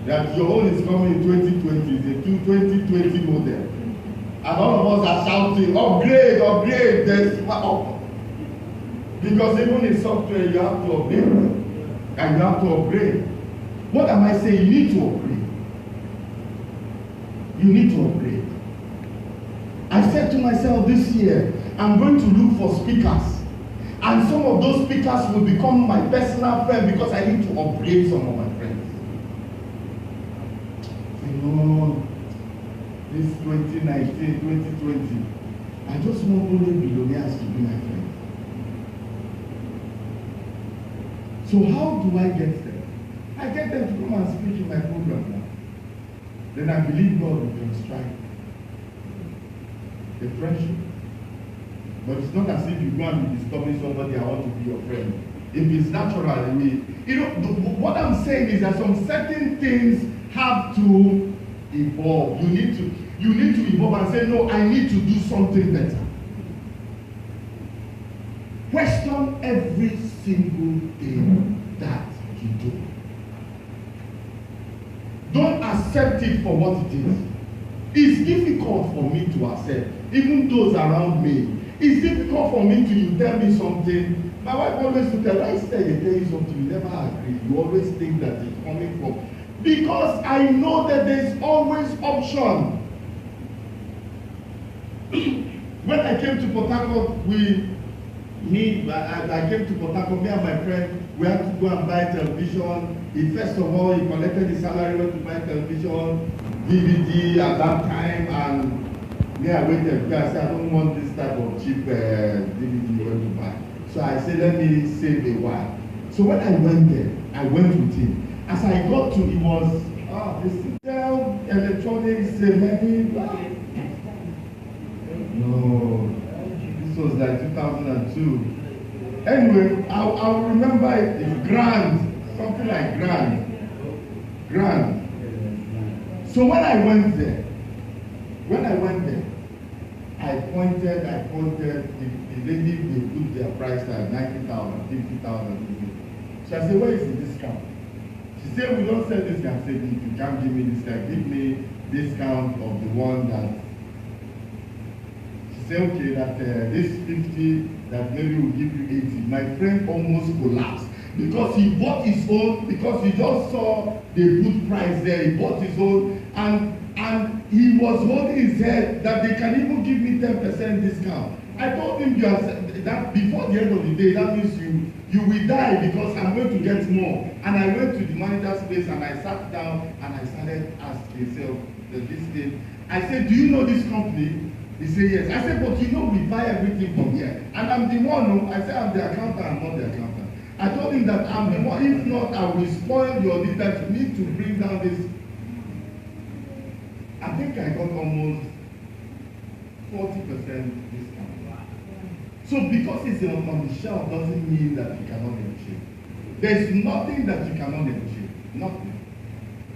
That your own is coming in 2020, it's a 2020 model. And all of us are shouting, upgrade, upgrade. There's because even in software, you have to upgrade. And you have to upgrade. What am I saying? You need to upgrade. You need to upgrade. I said to myself this year, I'm going to look for speakers. And some of those speakers will become my personal friend because I need to upgrade some of my friends. You know, this 2019, 2020, I just want only billionaires to be my friends. So how do I get them? I get them to come and speak in my program now. Then I believe God will transcribe the friendship. But it's not as if you go and be discovering somebody I want to be your friend. If it's natural, what I'm saying is that some certain things have to evolve. You need to evolve and say, no, I need to do something better. Question every single thing that you do. Don't accept it for what it is. It's difficult for me to accept, even those around me. It's difficult for me to tell me something. My wife always look at I say they tell you something, you never agree. You always think that it's coming from. Because I know that there's always option. When I came to Port Harcourt, I came to Port Harcourt, me and my friend, we had to go and buy television. First of all, he collected his salary, went to buy television, DVD at that time, and I waited because I said, I don't want this type of cheap DVD you want to buy. So I said, let me save a while. So when I went there, I went with him. As I got to, it was, this Dell Electronics, maybe, no, this was like 2002. Anyway, I'll remember it's Grand, something like Grand. So when I went there, I pointed, the lady, they put their price at 90,000, 50,000. So I said, where is the discount? She said, we don't sell this guy. I said, if you can't give me this guy, give me discount of the one that. She said, okay, that this 50, that maybe will give you 80. My friend almost collapsed because he bought his own, because he just saw the good price there. He bought his own, and he was holding his head that they can even give me 10% discount. I told him you are that before the end of the day, that means you will die because I'm going to get more. And I went to the manager's place and I sat down and I started asking myself this thing. I said, do you know this company? He said, yes. I said, but you know we buy everything from here. And I'm the one, I said, I'm the accountant, I'm not the accountant. I told him that I'm the one, if not, I will spoil your deal, that you need to bring down this. I think I got almost 40% discount. So because it's on the shelf doesn't mean that you cannot negotiate. There's nothing that you cannot negotiate. Nothing.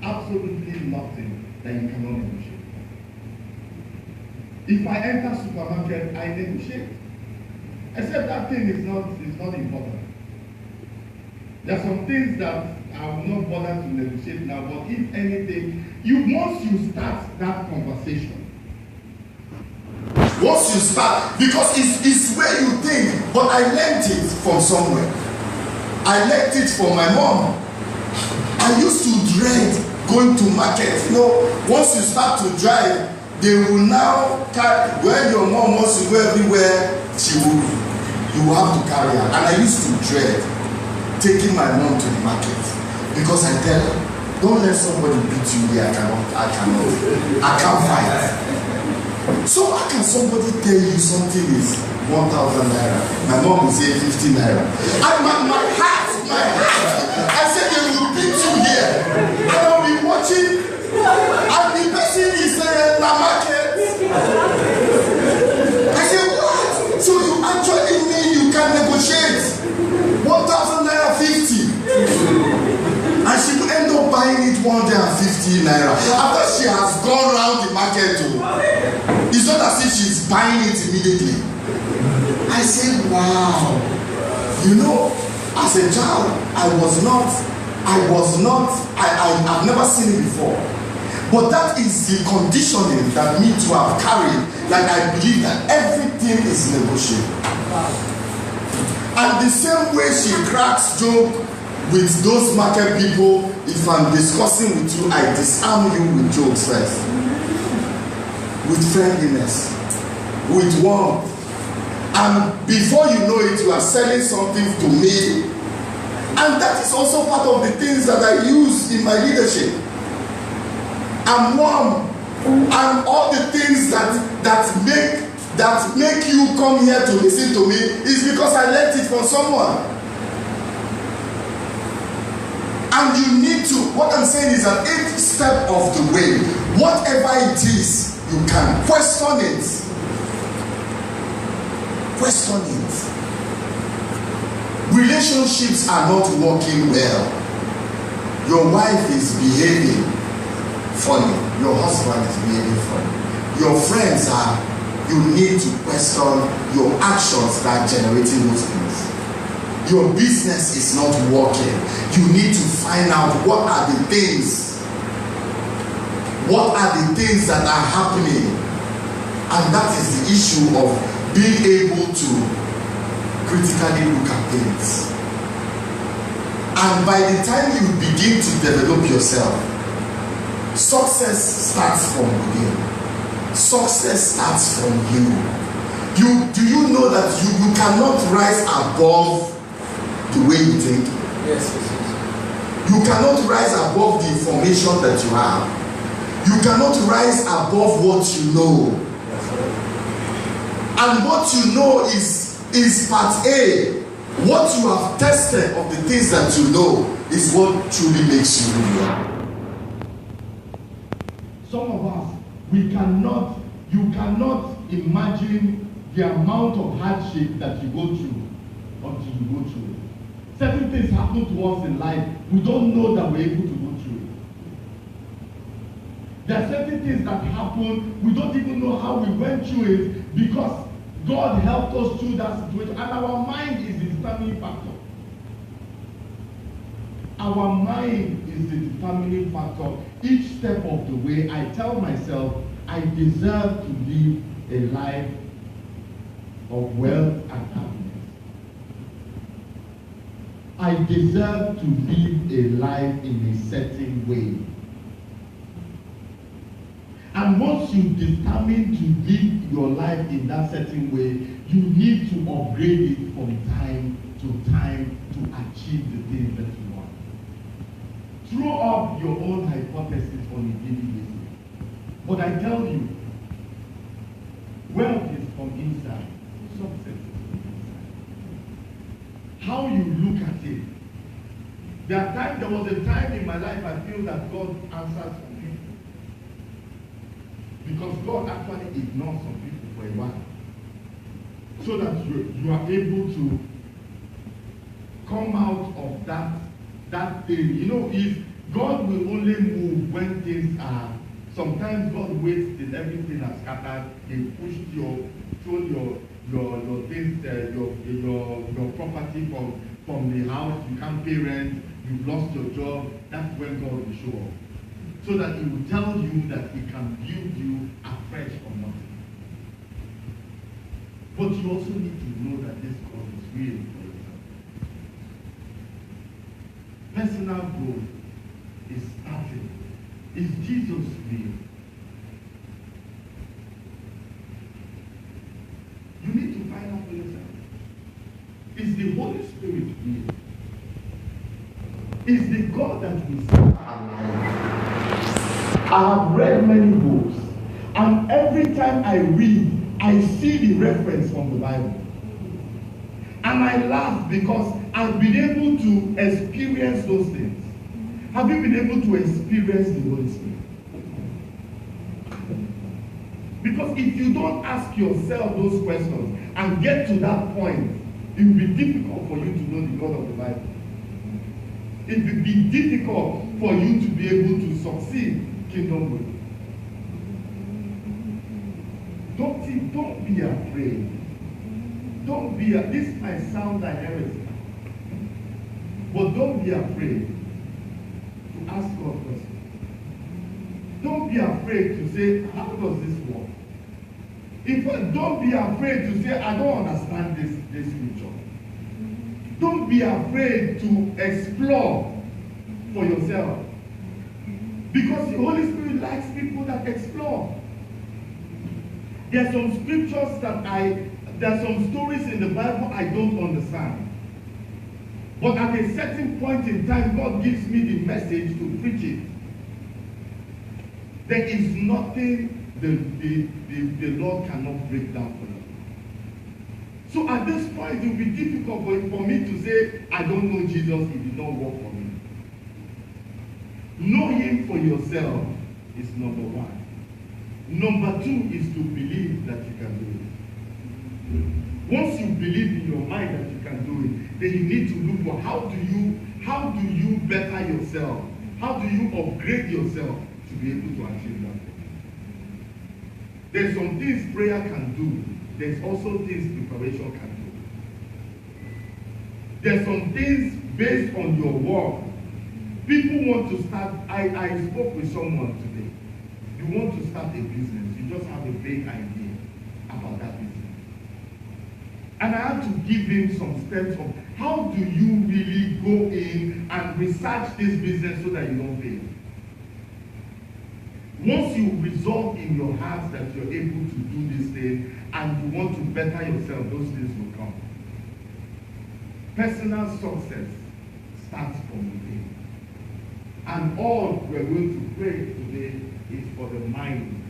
Absolutely nothing that you cannot negotiate. If I enter supermarket, I negotiate. Except that thing is not important. There are some things that I will not bother to negotiate now, but if anything, once you start that conversation, once you start, because it's where you think, but I learned it from somewhere. I learned it from my mom. I used to dread going to market. You know, once you start to drive, they will now carry, when your mom wants to go everywhere, you will have to carry her. And I used to dread taking my mom to the market because I tell her, don't let somebody beat you here. I can't fight. So how can somebody tell you something is 1,000 naira? My mom will say 50 naira. And my heart, I said they will beat you here. And I'll be watching, and the person is in the market. I said, what? So you actually mean you can negotiate 1,000 naira 50? And she will end up buying it 150 naira. After she has gone around the market too. It's not as if she's buying it immediately. I said, wow. You know, as a child, I've never seen it before. But that is the conditioning that me to have carried, that I believe that everything is negotiable. And the same way she cracks joke with those market people, if I'm discussing with you, I disarm you with jokes first. With friendliness, with warmth. And before you know it, you are selling something to me. And that is also part of the things that I use in my leadership. I'm warm. And all the things that make you come here to listen to me is because I learned it from someone. And you need to, what I'm saying is that each step of the way, whatever it is, you can question it. Question it. Relationships are not working well. Your wife is behaving funny. Your husband is behaving funny. Your friends are, you need to question your actions that are generating those things. Your business is not working. You need to find out what are the things. What are the things that are happening? And that is the issue of being able to critically look at things. And by the time you begin to develop yourself, success starts from within. Success starts from you. Do you know that you cannot rise above the way you think? Yes. You cannot rise above the information that you have. You cannot rise above what you know. And what you know is part A. What you have tested of the things that you know is what truly makes you who you are. Some of us, you cannot imagine the amount of hardship that you go through until you go through it. Certain things happen to us in life, we don't know that we're able to go through it. There are certain things that happen, we don't even know how we went through it because God helped us through that situation. And our mind is the determining factor. Our mind is the determining factor. Each step of the way, I tell myself, I deserve to live a life of wealth and happiness. I deserve to live a life in a certain way. And And once you determine to live your life in that certain way, you need to upgrade it from time to time to achieve the things that you want. Throw up your own hypothesis on a daily basis. But I tell you, wealth is from inside, success is from inside. How you look at it. There was a time in my life I feel that God answered some people. Because God actually ignored some people for a while. So that you are able to come out of that thing. You know, if God will only move when things are, sometimes God waits till everything has scattered, He pushed thrown your things, your property from the house, you can't pay rent, you've lost your job, that's when God will show up. So that He will tell you that He can build you afresh from nothing. But you also need to know that this God is real for yourself. Personal growth is starting. Is Jesus real? You need to find out for yourself. Is the Holy Spirit real? Is the God that we serve alive? I have read many books, and every time I read, I see the reference from the Bible. And I laugh because I've been able to experience those things. Have you been able to experience the Holy Spirit? Because if you don't ask yourself those questions and get to that point, it will be difficult for you to know the God of the Bible. It will be difficult for you to be able to succeed kingdom way. Don't be afraid. This might sound like heresy, but don't be afraid to ask God questions. Don't be afraid to say, how does this work? In fact, don't be afraid to say, I don't understand this scripture. Don't be afraid to explore for yourself. Because the Holy Spirit likes people that explore. There are some scriptures there are some stories in the Bible I don't understand. But at a certain point in time, God gives me the message to preach it. There is nothing the Lord cannot break down for you. So at this point, it will be difficult for me to say, I don't know Jesus, He did not work for me. Know Him for yourself is number one. Number two is to believe that you can do it. Once you believe in your mind that you can do it, then you need to look for how do you better yourself? How do you upgrade yourself to be able to achieve that? There's some things prayer can do. There's also things preparation can do. There's some things based on your work. People want to start, I spoke with someone today. You want to start a business, you just have a vague idea about that business. And I had to give him some steps of how do you really go in and research this business so that you don't fail. Once you resolve in your heart that you're able to do this thing and you want to better yourself, those things will come. Personal success starts from within. And all we're going to pray today is for the mind,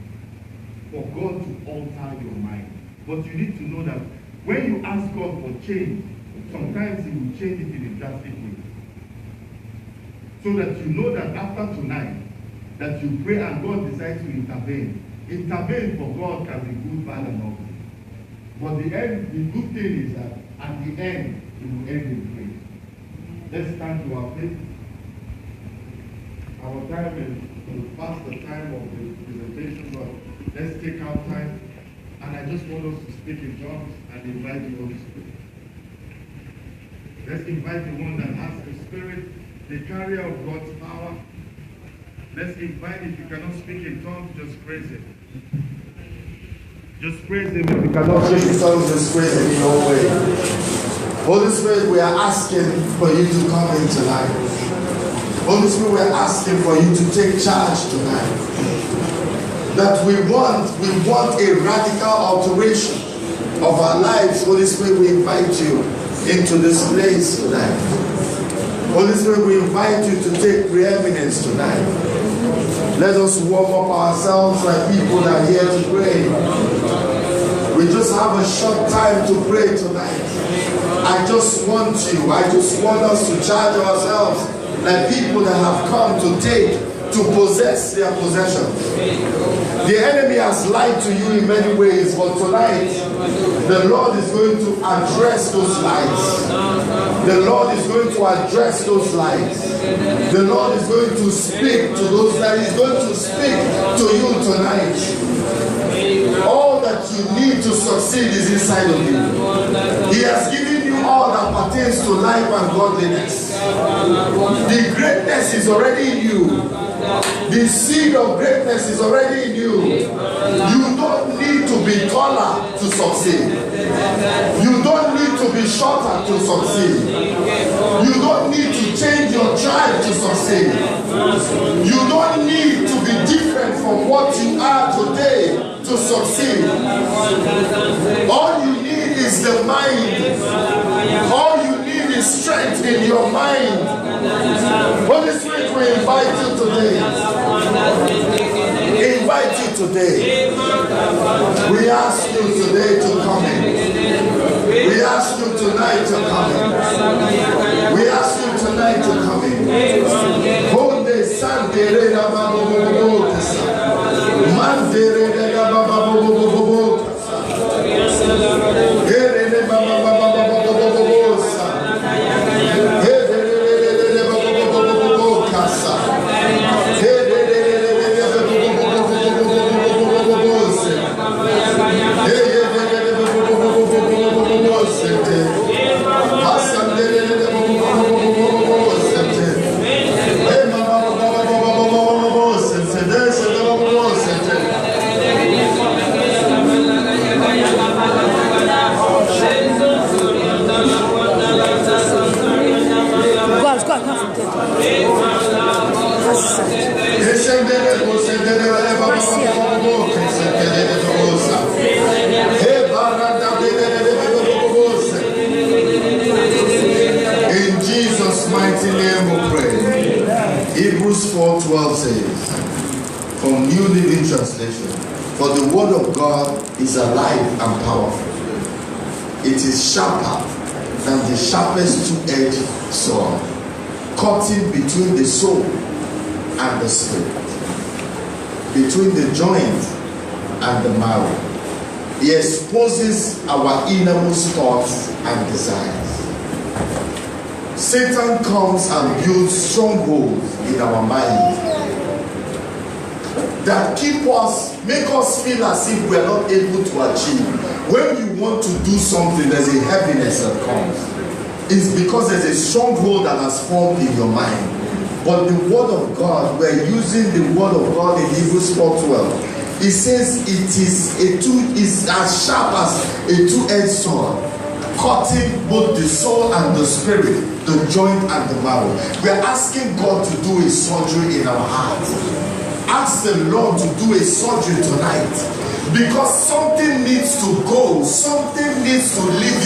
for God to alter your mind. But you need to know that when you ask God for change, sometimes He will change it in a drastic way. So that you know that after tonight, that you pray and God decides to intervene. Intervene for God can be good, bad, and ugly. But the good thing is that at the end, it will end in praise. Let's stand to our feet. Our time is past the time of the presentation, but let's take our time. And I just want us to speak in tongues and invite the Holy Spirit. Let's invite the one that has the Spirit, the carrier of God's power. Let's invite, if you cannot speak in tongues, just praise Him. Just praise Him. If you cannot speak in tongues, just praise Him in your way. Holy Spirit, we are asking for you to come in tonight. Holy Spirit, we are asking for you to take charge tonight. that we want a radical alteration of our lives. Holy Spirit, we invite you into this place tonight. Holy Spirit, we invite you to take preeminence tonight. Let us warm up ourselves like people that are here to pray. We just have a short time to pray tonight. I just want us to charge ourselves like people that have come to possess their possessions. The enemy has lied to you in many ways, but tonight the Lord is going to address those lies. The Lord is going to address those lies. The Lord is going to speak to those lies. He's going to speak to you tonight. All that you need to succeed is inside of you. He has given you all that pertains to life and godliness. The greatness is already in you. The seed of greatness is already in you. You don't need to be taller to succeed. You don't need to be shorter to succeed. You don't need to change your tribe to succeed. You don't need to be different from what you are today to succeed. All you need is the mind. All you need is strength in your mind. Holy Spirit, we invite you today. Invite you today. We ask you today to come in. We ask you tonight to come in. We ask you tonight to come in. Honde sante la babobobo kasa. Mande la babobobo kasa. Ere le babobobo kasa. In Jesus' mighty name we pray. Hebrews 4:12 says, from New Living Translation, for the word of God is alive and powerful. It is sharper than the sharpest two-edged sword, cutting between the soul and the spirit, between the joint and the marrow. He exposes our innermost thoughts and desires. Satan comes and builds strongholds in our minds that make us feel as if we are not able to achieve. When you want to do something, there's a heaviness that comes. It's because there's a stronghold that has formed in your mind. But the word of God, we're using the word of God in Hebrews 4:12. It says it is as sharp as a two-edged sword, cutting both the soul and the spirit, the joint and the marrow. We're asking God to do a surgery in our hearts. Ask the Lord to do a surgery tonight. Because something needs to go, something needs to leave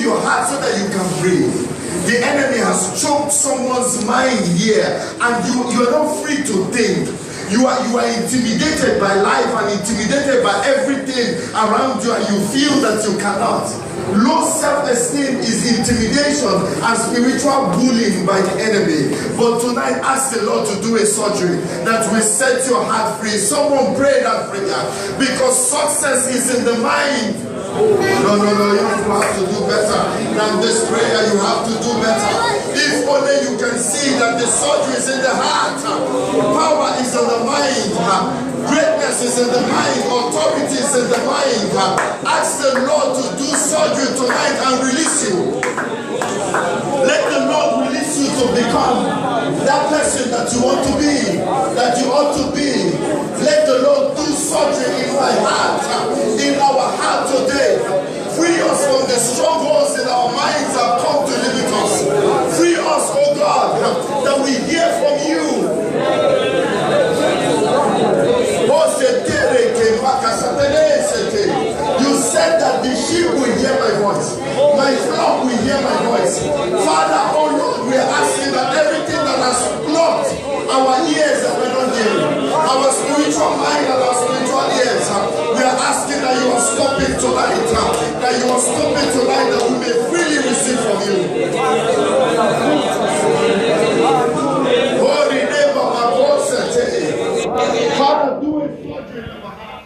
your heart so that you can breathe. The enemy has choked someone's mind here, and you are not free to think. You are intimidated by life and intimidated by everything around you, and you feel that you cannot. Low self-esteem is intimidation and spiritual bullying by the enemy. But tonight, ask the Lord to do a surgery that will set your heart free. Someone pray that prayer, because success is in the mind. No, you have to do better than this prayer. You have to do better. If only you can see that the surgery is in the heart. Power is in the mind. Greatness is in the mind. Authority is in the mind. Ask the Lord to do surgery tonight and release you. Let the Lord release you to become that person that you want to be, that you ought to be. Let the Lord do surgery in my heart, in our heart today. Free us from the strongholds in our minds that come to limit us. Free us, oh God, that we hear from you. spiritual mind and our spiritual ears. We are asking that you will stop it tonight. That you will stop it tonight, that we may freely receive from you. Father, do a surgery in our heart.